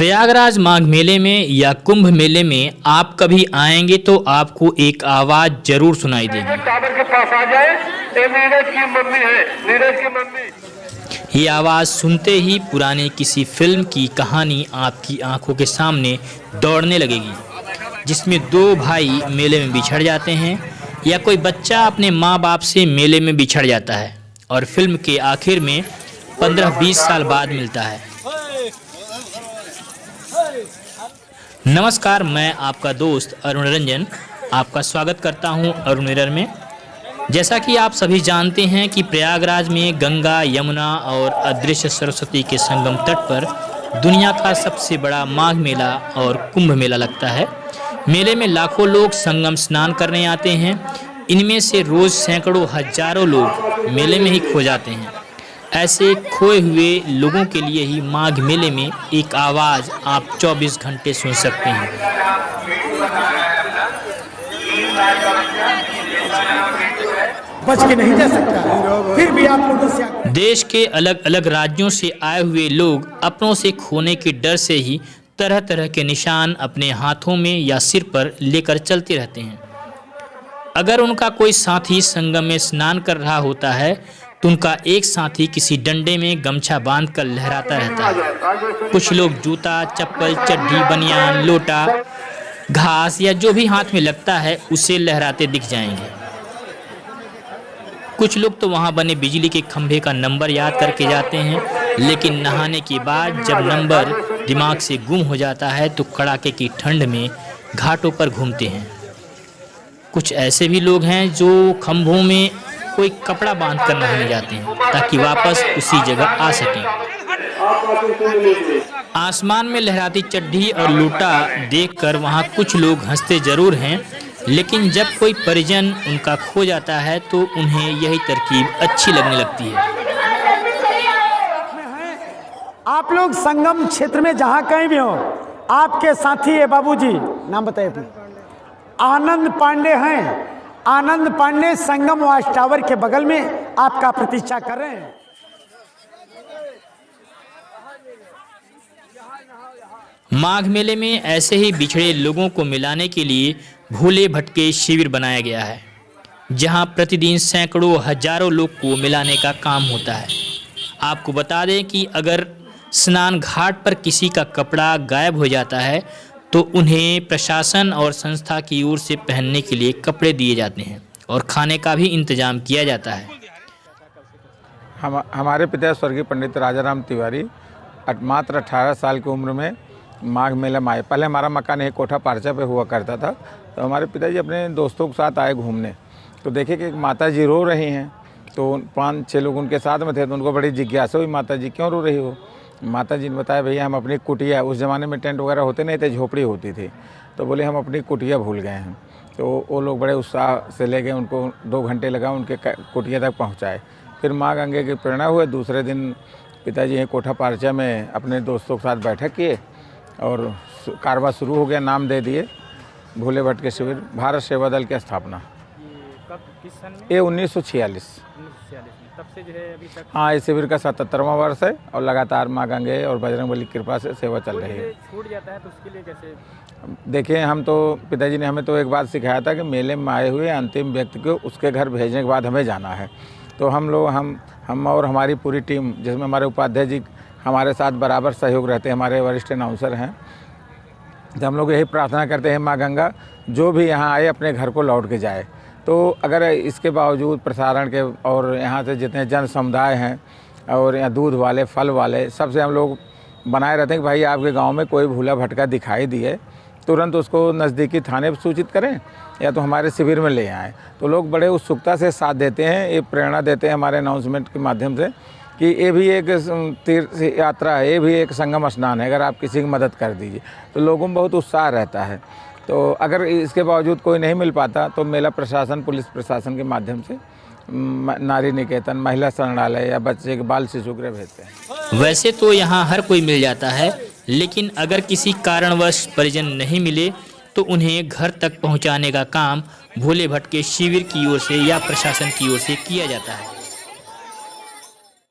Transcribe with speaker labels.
Speaker 1: प्रयागराज माघ मेले में या कुंभ मेले में आप कभी आएंगे तो आपको एक आवाज जरूर सुनाई देगी।
Speaker 2: टावर के पास आ जाए, ये नीरज की मम्मी है, नीरज की मम्मी।
Speaker 1: ये आवाज सुनते ही पुरानी किसी फिल्म की कहानी आपकी आंखों के सामने दौड़ने लगेगी, जिसमें दो भाई मेले में बिछड़ जाते हैं या कोई बच्चा अपने माँ बाप से मेले में बिछड़ जाता है और फिल्म के आखिर में 15-20 साल बाद मिलता है। नमस्कार, मैं आपका दोस्त अरुण रंजन आपका स्वागत करता हूं अरुण मिरर में। जैसा कि आप सभी जानते हैं कि प्रयागराज में गंगा, यमुना और अदृश्य सरस्वती के संगम तट पर दुनिया का सबसे बड़ा माघ मेला और कुंभ मेला लगता है। मेले में लाखों लोग संगम स्नान करने आते हैं। इनमें से रोज सैकड़ों हजारों लोग मेले में ही खो जाते हैं। ऐसे खोए हुए लोगों के लिए ही माघ मेले में एक आवाज़ आप 24 घंटे सुन सकते हैं।
Speaker 3: बच के नहीं जा सकता, फिर भी आप लोगों से
Speaker 1: देश के अलग अलग राज्यों से आए हुए लोग अपनों से खोने के डर से ही तरह तरह के निशान अपने हाथों में या सिर पर लेकर चलते रहते हैं। अगर उनका कोई साथी संगम में स्नान कर रहा होता है तो उनका एक साथी किसी डंडे में गमछा बांधकर लहराता रहता है। कुछ लोग जूता, चप्पल, चड्डी, बनियान, लोटा, घास या जो भी हाथ में लगता है उसे लहराते दिख जाएंगे। कुछ लोग तो वहां बने बिजली के खंभे का नंबर याद करके जाते हैं, लेकिन नहाने के बाद जब नंबर दिमाग से गुम हो जाता है तो कड़ाके की ठंड में घाटों पर घूमते हैं। कुछ ऐसे भी लोग हैं जो खंभों में कोई कपड़ा बांध कर नहाने जाते हैं ताकि वापस उसी जगह आ सकें। आसमान में लहराती चड्डी और लूटा देखकर वहां कुछ लोग हंसते जरूर हैं, लेकिन जब कोई परिजन उनका खो जाता है तो उन्हें यही तरकीब अच्छी लगने लगती है।
Speaker 3: आप लोग संगम क्षेत्र में जहां कहीं भी हो, आपके साथी है बाबूजी, नाम बताइए अपना। आनंद पांडे हैं। आनंद पांडे संगम वॉच टावर के बगल में आपका प्रतीक्षा कर रहे हैं।
Speaker 1: माघ मेले में ऐसे ही बिछड़े लोगों को मिलाने के लिए भूले भटके शिविर बनाया गया है, जहां प्रतिदिन सैकड़ों हजारों लोग को मिलाने का काम होता है। आपको बता दें कि अगर स्नान घाट पर किसी का कपड़ा गायब हो जाता है तो उन्हें प्रशासन और संस्था की ओर से पहनने के लिए कपड़े दिए जाते हैं और खाने का भी इंतजाम किया जाता है।
Speaker 4: हमारे पिता स्वर्गीय पंडित राजाराम तिवारी मात्र 18 साल की उम्र में माघ मेला में आए। पहले हमारा मकान एक कोठा पारचा पे हुआ करता था, तो हमारे पिताजी अपने दोस्तों के साथ आए घूमने, तो देखे कि एक माता जी रो रही हैं। तो 5-6 लोग उनके साथ में थे, तो उनको बड़ी जिज्ञासा हुई, माता जी क्यों रो रही हो? माता जी ने बताया, भैया हम अपनी कुटिया, उस ज़माने में टेंट वगैरह होते नहीं थे, झोपड़ी होती थी, तो बोले हम अपनी कुटिया भूल गए हैं। तो वो लोग बड़े उत्साह से ले गए, उनको 2 घंटे लगा उनके कुटिया तक पहुंचाए। फिर माँ गंगे की प्रेरणा हुए, दूसरे दिन पिताजी यहीं कोठा पारचा में अपने दोस्तों के साथ बैठक किए और कारवा शुरू हो गया। नाम दे दिए भूले भटके शिविर, भारत सेवा दल की स्थापना।
Speaker 5: किस सन में?
Speaker 4: ये 1946
Speaker 5: तब से जो है अभी तक।
Speaker 4: हाँ, इस शिविर का 77वां वर्ष है और लगातार माँ गंगे और बजरंगबली की कृपा से सेवा चल रही है।
Speaker 5: छूट जाता है तो उसके लिए कैसे?
Speaker 4: देखिए, हम तो पिताजी ने हमें तो एक बात सिखाया था कि मेले में आए हुए अंतिम व्यक्ति को उसके घर भेजने के बाद हमें जाना है। तो हम लोग हम और हमारी पूरी टीम, जिसमें हमारे उपाध्याय जी हमारे साथ बराबर सहयोग रहते हैं, हमारे वरिष्ठ अनाउंसर हैं, तो हम लोग यही प्रार्थना करते हैं, माँ गंगा जो भी यहाँ आए अपने घर को लौट के जाए। तो अगर इसके बावजूद प्रसारण के और यहाँ से जितने जन समुदाय हैं और यहाँ दूध वाले, फल वाले, सबसे हम लोग बनाए रहते हैं कि भाई आपके गांव में कोई भूला भटका दिखाई दिए, तुरंत उसको नज़दीकी थाने पर सूचित करें या तो हमारे शिविर में ले आएँ। तो लोग बड़े उत्सुकता से साथ देते हैं, ये प्रेरणा देते हैं हमारे अनाउंसमेंट के माध्यम से कि ये भी एक तीर्थ यात्रा है, ये भी एक संगम स्नान है, अगर आप किसी की मदद कर दीजिए तो लोगों में बहुत उत्साह रहता है। तो अगर इसके बावजूद कोई नहीं मिल पाता तो मेला प्रशासन, पुलिस प्रशासन के माध्यम से नारी निकेतन, महिला शरणालय या बच्चे के बाल शिशु गृह भेजते हैं।
Speaker 1: वैसे तो यहाँ हर कोई मिल जाता है, लेकिन अगर किसी कारणवश परिजन नहीं मिले तो उन्हें घर तक पहुँचाने का काम भोले भटके शिविर की ओर से या प्रशासन की ओर से किया जाता है।